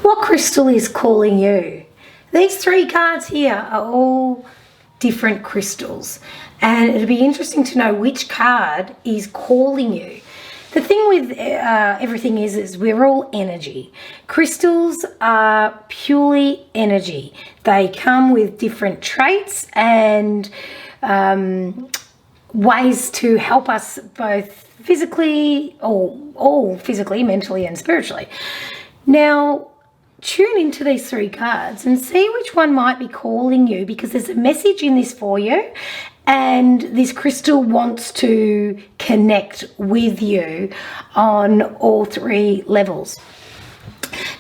What crystal is calling you? These three cards here are all different crystals, and it'd be interesting to know which card is calling you. The thing with everything is we're all energy. Crystals are purely energy. They come with different traits and ways to help us both physically, or all physically, mentally and spiritually. Now, tune into these three cards and see which one might be calling you, because there's a message in this for you, and this crystal wants to connect with you on all three levels.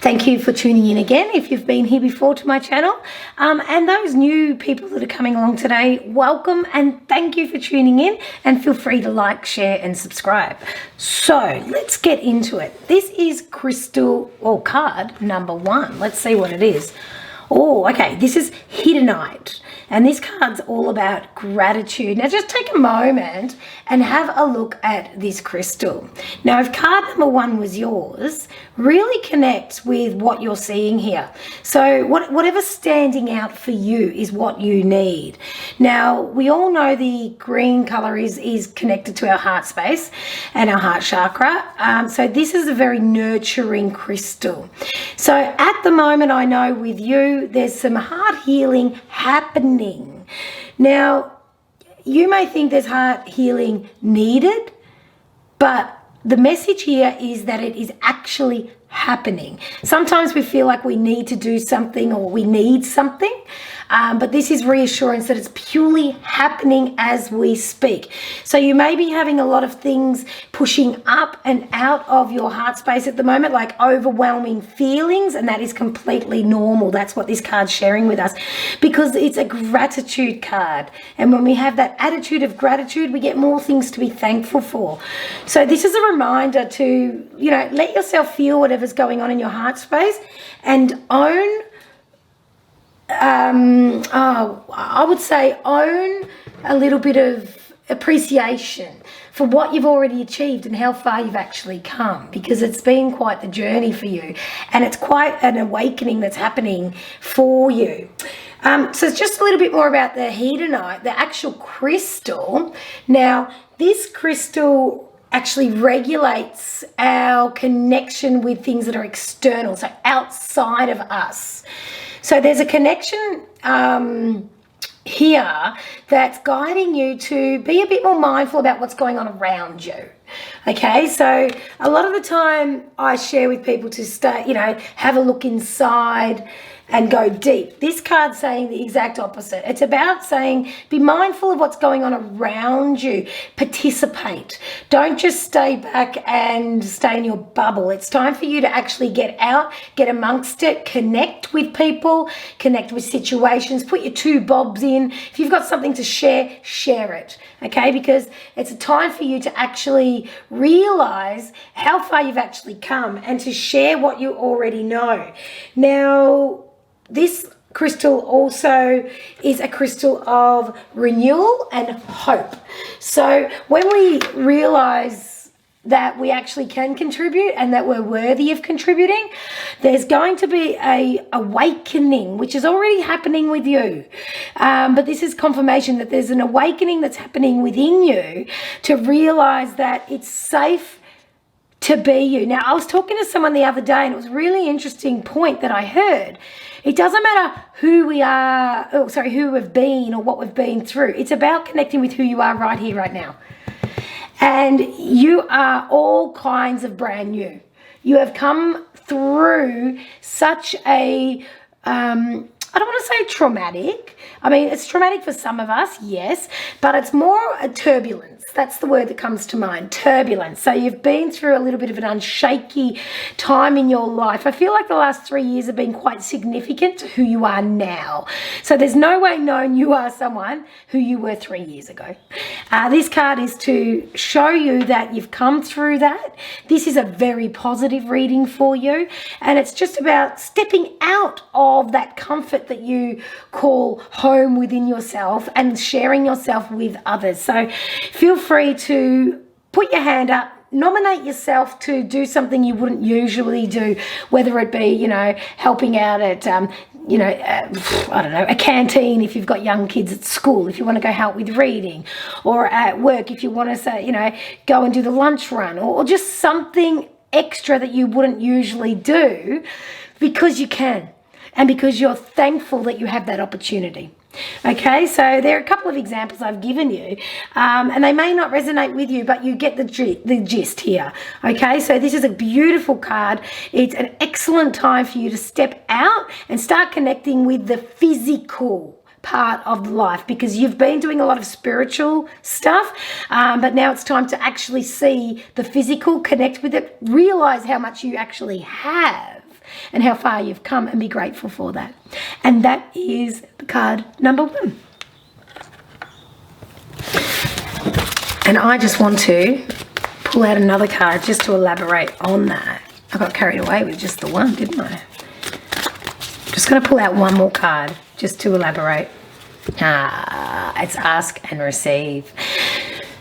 Thank you for tuning in again if you've been here before to my channel. And those new people that are coming along today, welcome and thank you for tuning in, and feel free to like, share and subscribe. So let's get into it. This is crystal or card number 1. Let's see what it is. Oh, okay, this is Hiddenite. And this card's all about gratitude. Now just take a moment and have a look at this crystal. Now if card number 1 was yours, really connect with what you're seeing here. So whatever's standing out for you is what you need. Now we all know the green color is connected to our heart space and our heart chakra. So this is a very nurturing crystal. So at the moment, I know with you, there's some heart healing happening. Now, you may think there's heart healing needed, but the message here is that it is actually happening. Sometimes we feel like we need to do something or we need something, but this is reassurance that it's purely happening as we speak. So you may be having a lot of things pushing up and out of your heart space at the moment, like overwhelming feelings, and that is completely normal. That's what this card's sharing with us, because it's a gratitude card. And when we have that attitude of gratitude, we get more things to be thankful for. So this is a reminder to, let yourself feel whatever's going on in your heart space and own I would say own a little bit of appreciation for what you've already achieved and how far you've actually come, because it's been quite the journey for you and it's quite an awakening that's happening for you. So it's just a little bit more about the Hiddenite, the actual crystal. Now, this crystal actually regulates our connection with things that are external, so outside of us. So there's a connection here that's guiding you to be a bit more mindful about what's going on around you. Okay, so a lot of the time I share with people to stay, have a look inside and go deep. This card's saying the exact opposite. It's about saying, be mindful of what's going on around you. Participate. Don't just stay back and stay in your bubble. It's time for you to actually get out, get amongst it, connect with people, connect with situations, put your 2 bobs in. If you've got something to share, share it. Okay, because it's a time for you to actually realize how far you've actually come and to share what you already know. Now, this crystal also is a crystal of renewal and hope. So when we realize that we actually can contribute and that we're worthy of contributing, there's going to be a awakening, which is already happening with you. But this is confirmation that there's an awakening that's happening within you to realize that it's safe to be you. Now, I was talking to someone the other day and it was a really interesting point that I heard. It doesn't matter who we are, who we've been or what we've been through. It's about connecting with who you are right here, right now. And you are all kinds of brand new. You have come through such a, I don't want to say traumatic. I mean, it's traumatic for some of us, yes, but it's more a turbulence. That's the word that comes to mind, turbulence. So you've been through a little bit of an unshaky time in your life. I feel like the last 3 years have been quite significant to who you are now. So there's no way knowing you are someone who you were 3 years ago. This card is to show you that you've come through that. This is a very positive reading for you. And it's just about stepping out of that comfort that you call home within yourself and sharing yourself with others. So feel free to put your hand up nominate yourself to do something you wouldn't usually do, whether it be, you know, helping out at, I don't know, a canteen if you've got young kids at school, if you want to go help with reading, or at work if you want to say, you know, go and do the lunch run, or just something extra that you wouldn't usually do because you can and because you're thankful that you have that opportunity. Okay, so there are a couple of examples I've given you, and they may not resonate with you, but you get the gist here. Okay, so this is a beautiful card. It's an excellent time for you to step out and start connecting with the physical part of life, because you've been doing a lot of spiritual stuff, but now it's time to actually see the physical, connect with it, realize how much you actually have and how far you've come, and be grateful for that. And that is card number 1. And I just want to pull out another card just to elaborate on that. I got carried away with just the one, didn't I? Just going to pull out one more card just to elaborate. It's ask and receive.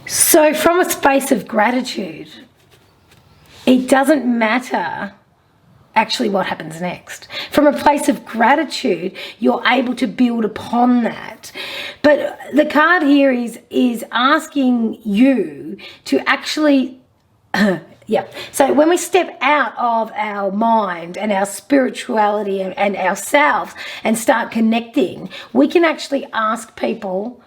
So from a space of gratitude, it doesn't matter actually what happens next. From a place of gratitude, you're able to build upon that. But the card here is asking you to actually so when we step out of our mind and our spirituality and ourselves and start connecting, we can actually ask people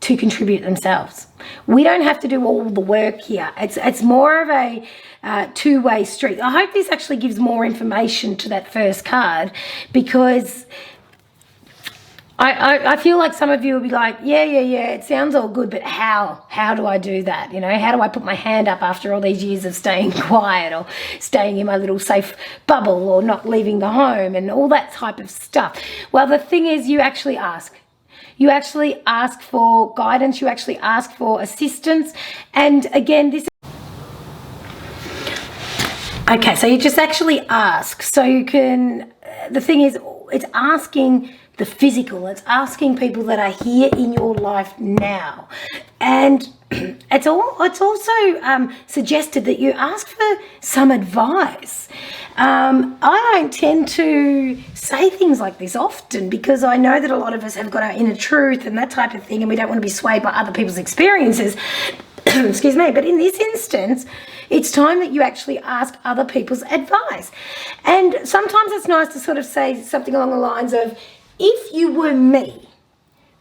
to contribute themselves. We don't have to do all the work here. It's more of a two-way street. I hope this actually gives more information to that first card, because I feel like some of you will be like, yeah, it sounds all good, but how do I do that? You know, how do I put my hand up after all these years of staying quiet, or staying in my little safe bubble, or not leaving the home, and all that type of stuff? Well, the thing is, you actually ask. You actually ask for guidance. You actually ask for assistance. And again, this... Okay, so you just actually ask. So you can... The thing is, it's asking the physical. It's asking people that are here in your life now. And it's also suggested that you ask for some advice. I don't tend to say things like this often, because I know that a lot of us have got our inner truth and that type of thing, and we don't want to be swayed by other people's experiences. Excuse me. But in this instance, it's time that you actually ask other people's advice. And sometimes it's nice to sort of say something along the lines of, if you were me,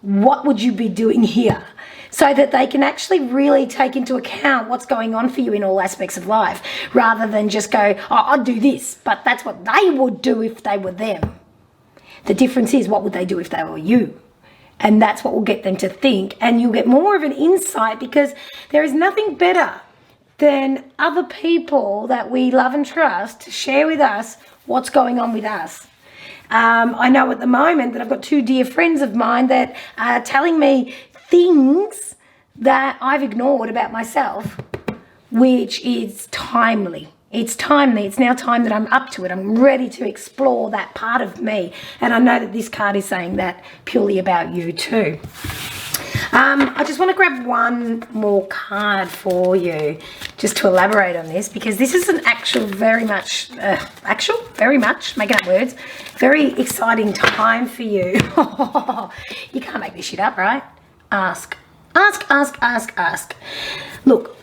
what would you be doing here? So that they can actually really take into account what's going on for you in all aspects of life, rather than just go, oh, I'd do this, but that's what they would do if they were them. The difference is, what would they do if they were you? And that's what will get them to think, and you'll get more of an insight, because there is nothing better than other people that we love and trust to share with us what's going on with us. I know at the moment that I've got 2 dear friends of mine that are telling me things that I've ignored about myself, which is timely. It's timely. It's now time that I'm up to it. I'm ready to explore that part of me. And I know that this card is saying that purely about you too. I just want to grab one more card for you just to elaborate on this, because this is an very much, making up words, very exciting time for you. You can't make this shit up, right? Ask. Look,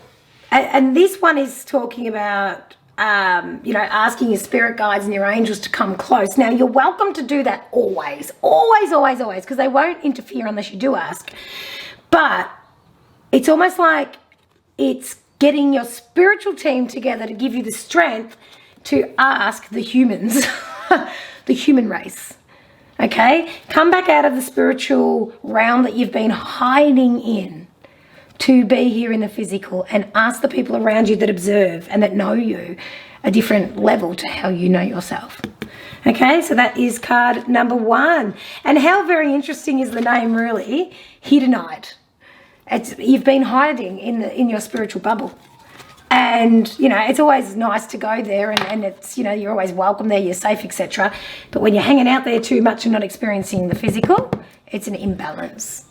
and this one is talking about, asking your spirit guides and your angels to come close. Now, you're welcome to do that always, because they won't interfere unless you do ask. But it's almost like it's getting your spiritual team together to give you the strength to ask the humans, the human race. Okay? Come back out of the spiritual realm that you've been hiding in to be here in the physical, and ask the people around you that observe and that know you a different level to how you know yourself. Okay, so that is card number 1. And how very interesting is the name, really? Hiddenite. You've been hiding in your spiritual bubble. And, it's always nice to go there, and it's, you're always welcome there, you're safe, etc. But when you're hanging out there too much and not experiencing the physical, it's an imbalance.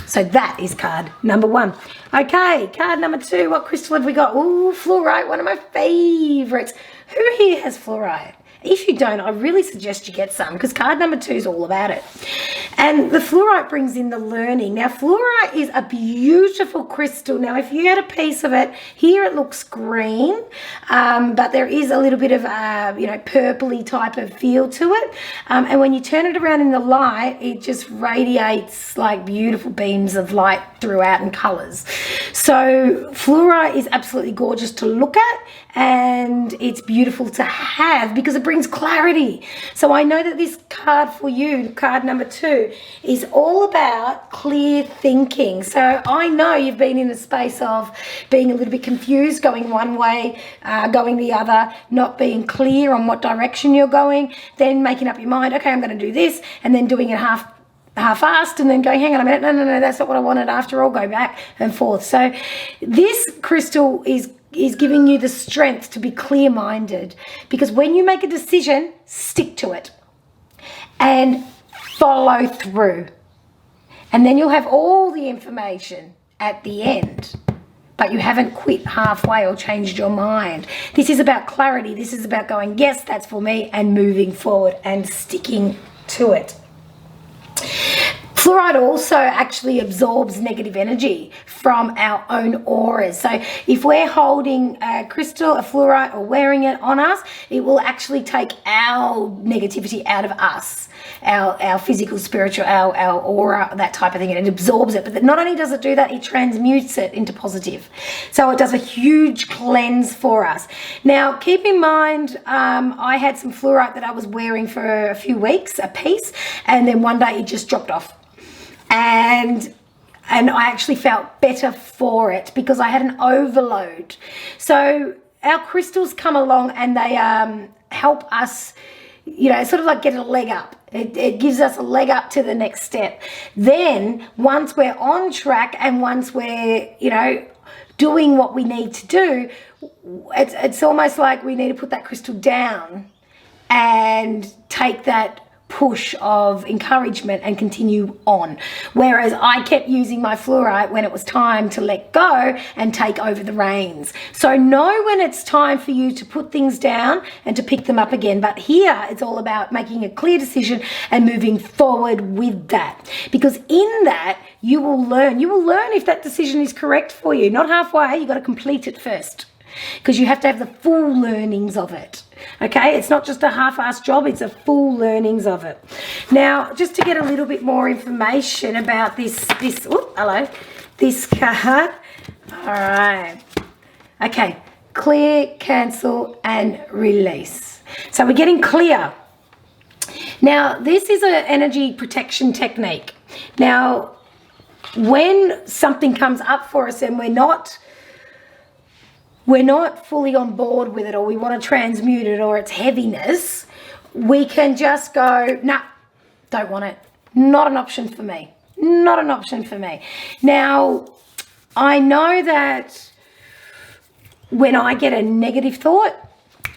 So that is card number 1. Okay, card number 2. What crystal have we got? Ooh, fluorite, one of my favorites. Who here has fluorite? If you don't, I really suggest you get some, because card number 2 is all about it. And the fluorite brings in the learning. Now, fluorite is a beautiful crystal. Now, if you had a piece of it, here it looks green, but there is a little bit of, purpley type of feel to it. And when you turn it around in the light, it just radiates like beautiful beams of light throughout in colors. So fluorite is absolutely gorgeous to look at, and it's beautiful to have because it brings clarity. So I know that this card for you, card number 2, is all about clear thinking. So I know you've been in a space of being a little bit confused, going one way, going the other, not being clear on what direction you're going, then making up your mind, okay, I'm going to do this, and then doing it half-assed, and then going, hang on a minute, no, that's not what I wanted after all, go back and forth. So this crystal is giving you the strength to be clear-minded, because when you make a decision, stick to it and follow through, and then you'll have all the information at the end, but you haven't quit halfway or changed your mind. This is about clarity. This is about going, yes, that's for me, and moving forward and sticking to it. Fluorite also actually absorbs negative energy from our own auras. So if we're holding a crystal, a fluorite, or wearing it on us, it will actually take our negativity out of us, our physical, spiritual, our aura, that type of thing, and it absorbs it. But not only does it do that, it transmutes it into positive. So it does a huge cleanse for us. Now, keep in mind, I had some fluorite that I was wearing for a few weeks, a piece, and then one day it just dropped off. And I actually felt better for it because I had an overload. So our crystals come along and they help us, sort of like get a leg up. It gives us a leg up to the next step. Then once we're on track and once we're, doing what we need to do, it's almost like we need to put that crystal down and take that push of encouragement and continue on. Whereas I kept using my fluorite when it was time to let go and take over the reins. So know when it's time for you to put things down and to pick them up again. But here it's all about making a clear decision and moving forward with that. Because in that you will learn. You will learn if that decision is correct for you. Not halfway, you've got to complete it first, because you have to have the full learnings of it. Okay, it's not just a half-assed job, it's a full learnings of it. Now, just to get a little bit more information about this card. All right. Okay, clear, cancel, and release. So we're getting clear. Now, this is an energy protection technique. Now, when something comes up for us and we're not fully on board with it, or we want to transmute it, or it's heaviness, we can just go, nah, don't want it. Not an option for me. Not an option for me. Now, I know that when I get a negative thought,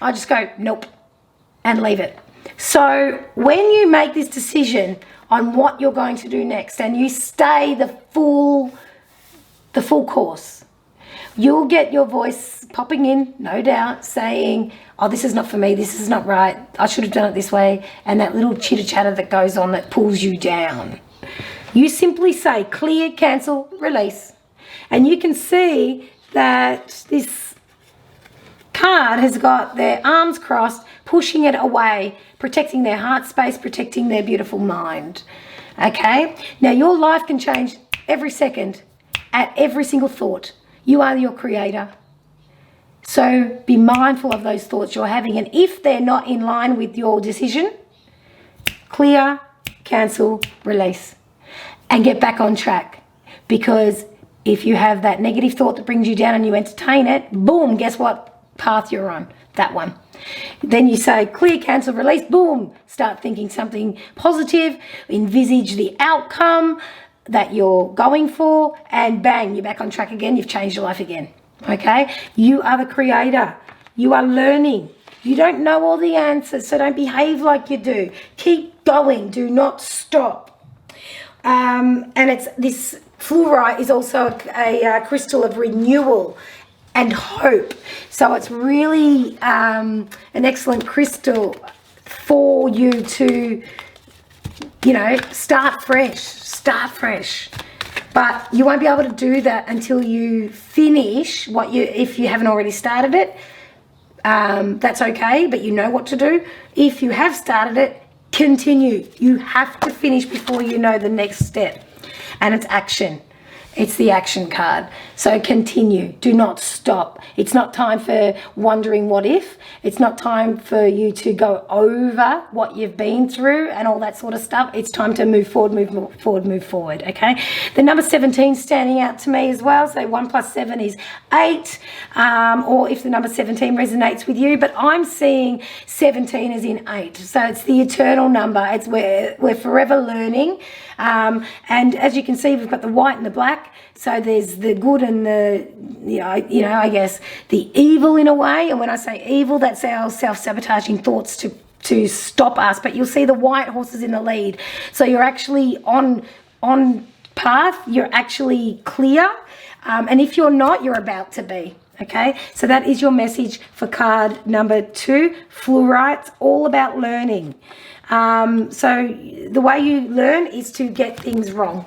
I just go, nope, and leave it. So when you make this decision on what you're going to do next, and you stay the full course, you'll get your voice popping in, no doubt, saying, oh, this is not for me, this is not right, I should have done it this way, and that little chitter-chatter that goes on that pulls you down. You simply say, clear, cancel, release. And you can see that this card has got their arms crossed, pushing it away, protecting their heart space, protecting their beautiful mind. Okay? Now, your life can change every second, at every single thought. You are your creator. So be mindful of those thoughts you're having. And if they're not in line with your decision, clear, cancel, release, and get back on track. Because if you have that negative thought that brings you down and you entertain it, boom, guess what path you're on? That one. Then you say clear, cancel, release, boom, start thinking something positive, envisage the outcome that you're going for, and bang, you're back on track again. You've changed your life again. Okay? You are the creator. You are learning. You don't know all the answers, so don't behave like you do. Keep going. Do not stop. And it's this fluorite is also a crystal of renewal and hope. So it's really an excellent crystal for you to, you know, start fresh. But you won't be able to do that until you finish if you haven't already started it. That's okay, but you know what to do. If you have started it, continue. You have to finish before you know the next step. And it's action. It's the action card. So continue. Do not stop. It's not time for wondering what if. It's not time for you to go over what you've been through and all that sort of stuff. It's time to move forward, move forward, okay? The number 17 standing out to me as well. So 1 + 7 is 8, or if the number 17 resonates with you. But I'm seeing 17 as in 8. So it's the eternal number. It's where we're forever learning. And as you can see, we've got the white and the black. So there's the good and the, I guess the evil in a way. And when I say evil, that's our self-sabotaging thoughts to stop us. But you'll see the white horses in the lead. So you're actually on path. You're actually clear. And if you're not, you're about to be. Okay, so that is your message for card number 2, fluorite, all about learning. So the way you learn is to get things wrong,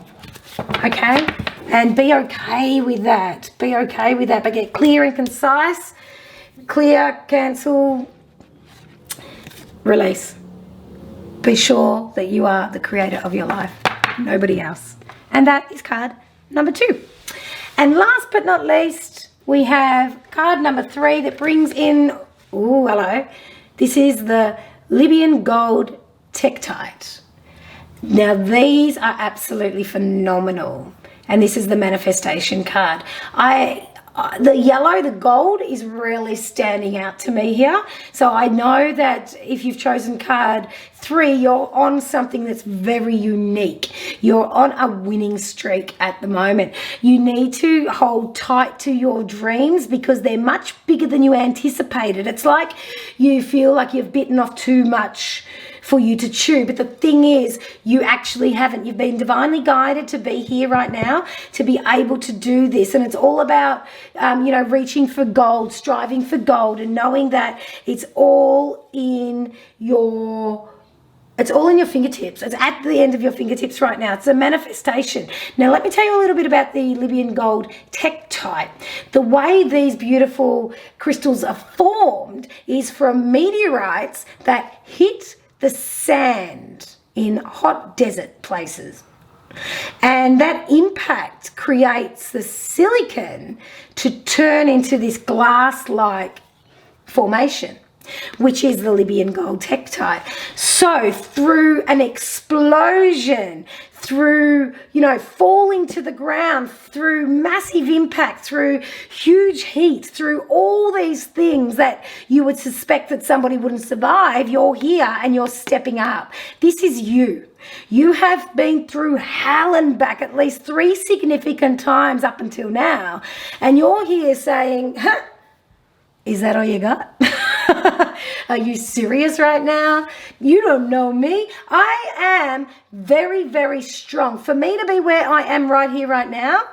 okay, and be okay with that. Be okay with that, but get clear and concise. Clear, cancel, release. Be sure that you are the creator of your life, nobody else. And that is card number 2. And last but not least, we have card number 3 that brings in, ooh, hello. This is the Libyan Gold Tektite. Now these are absolutely phenomenal. And this is the manifestation card. The yellow, the gold is really standing out to me here. So I know that if you've chosen card 3, you're on something that's very unique. You're on a winning streak at the moment. You need to hold tight to your dreams because they're much bigger than you anticipated. It's like you feel like you've bitten off too much for you to chew, but the thing is, you actually haven't. You've been divinely guided to be here right now, to be able to do this, and it's all about, reaching for gold, striving for gold, and knowing that it's all in your fingertips. It's at the end of your fingertips right now. It's a manifestation. Now, let me tell you a little bit about the Libyan Gold Tektite. The way these beautiful crystals are formed is from meteorites that hit the sand in hot desert places. And that impact creates the silicon to turn into this glass-like formation, which is the Libyan Gold Tektite. So through an explosion, through, falling to the ground, through massive impact, through huge heat, through all these things that you would suspect that somebody wouldn't survive, you're here and you're stepping up. This is you. You have been through hell and back at least 3 significant times up until now. And you're here saying, is that all you got? Are you serious right now? You don't know me. I am very, very strong. For me to be where I am right here, right now,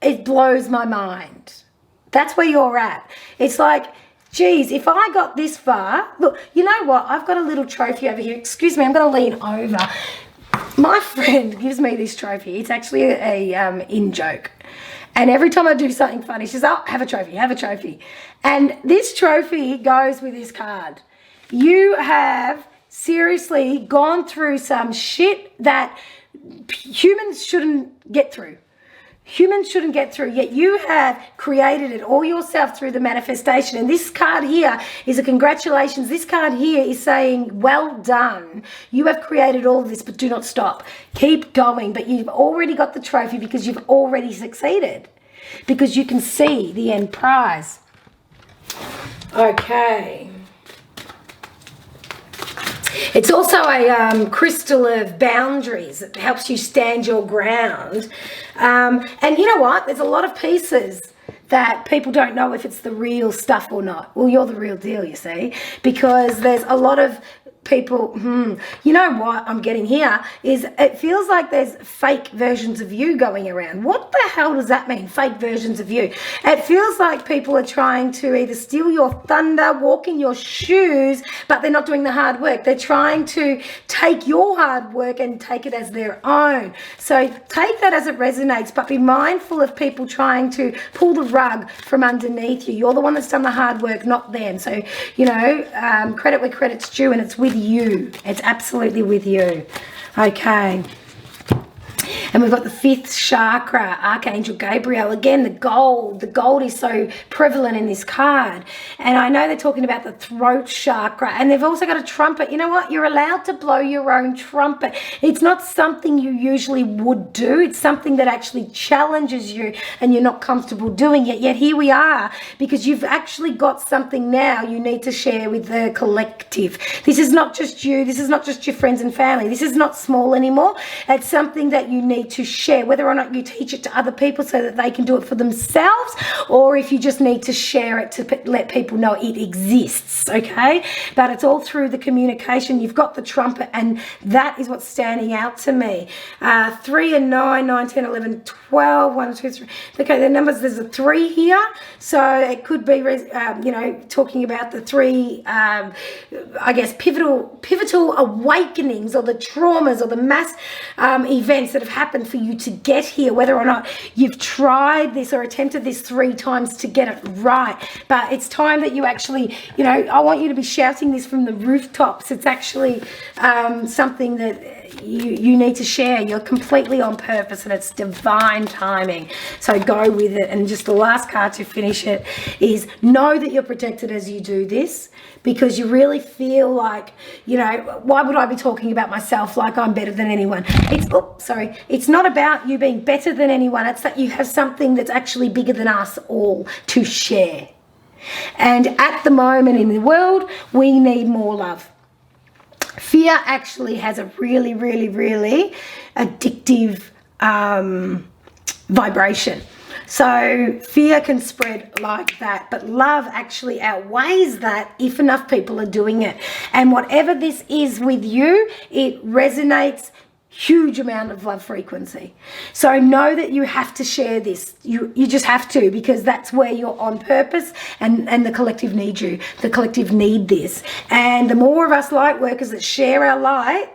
it blows my mind. That's where you're at. It's like, geez, if I got this far, look, you know what? I've got a little trophy over here. Excuse me, I'm going to lean over. My friend gives me this trophy. It's actually a in-joke. And every time I do something funny, she says, oh, have a trophy, have a trophy. And this trophy goes with this card. You have seriously gone through some shit that humans shouldn't get through. Humans shouldn't get through, yet you have created it all yourself through the manifestation. And this card here is a congratulations. This card here is saying, well done. You have created all of this, but do not stop. Keep going. But you've already got the trophy because you've already succeeded, because you can see the end prize. Okay. It's also a crystal of boundaries that helps you stand your ground. And you know what? There's a lot of pieces that people don't know if it's the real stuff or not. Well, you're the real deal, you see, because there's a lot of people, you know what I'm getting here is it feels like there's fake versions of you going around. What the hell does that mean, fake versions of you? It feels like people are trying to either steal your thunder, walk in your shoes, but they're not doing the hard work. They're trying to take your hard work and take it as their own. So take that as it resonates, but be mindful of people trying to pull the rug from underneath you. You're the one that's done the hard work, not them. So, you know, credit where credit's due, and it's with you. It's absolutely with you. Okay. And we've got the 5th chakra, Archangel Gabriel. Again, the gold. The gold is so prevalent in this card. And I know they're talking about the throat chakra. And they've also got a trumpet. You know what? You're allowed to blow your own trumpet. It's not something you usually would do. It's something that actually challenges you and you're not comfortable doing it. Yet here we are, because you've actually got something now you need to share with the collective. This is not just you. This is not just your friends and family. This is not small anymore. It's something that you need to share, whether or not you teach it to other people so that they can do it for themselves, or if you just need to share it to let people know it exists, okay? But it's all through the communication. You've got the trumpet, and that is what's standing out to me. 3 and 9, 9, 10, 11, 12, 1, 2, 3. Okay, the numbers, there's a 3 here, so it could be, you know, talking about the 3, I guess, pivotal awakenings, or the traumas, or the mass events that have happened for you to get here, whether or not you've tried this or attempted this 3 times to get it right. But it's time that you actually, you know, I want you to be shouting this from the rooftops. It's actually something that you need to share. You're completely on purpose, and it's divine timing. So go with it. And just the last card to finish it is, know that you're protected as you do this, because you really feel like, you know, why would I be talking about myself like I'm better than anyone? It's not about you being better than anyone. It's that you have something that's actually bigger than us all to share. And at the moment in the world, we need more love. Fear actually has a really, really, really addictive vibration. So fear can spread like that, but love actually outweighs that if enough people are doing it. And whatever this is with you, it resonates huge amount of love frequency. So know that you have to share this. You just have to, because that's where you're on purpose, and the collective needs you. The collective need this. And the more of us light workers that share our light,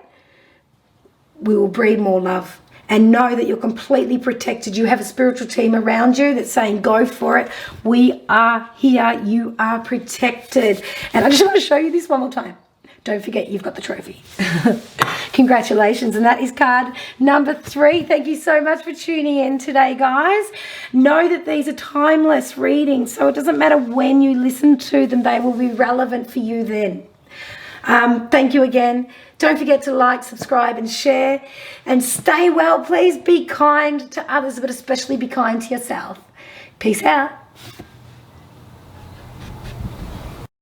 we will breed more love. And know that you're completely protected. You have a spiritual team around you that's saying, go for it. We are here. You are protected. And I just want to show you this one more time. Don't forget, you've got the trophy. Congratulations. And that is card number 3. Thank you so much for tuning in today, guys. Know that these are timeless readings, so it doesn't matter when you listen to them. They will be relevant for you then. Thank you again. Don't forget to like, subscribe, and share. And stay well. Please be kind to others, but especially be kind to yourself. Peace out.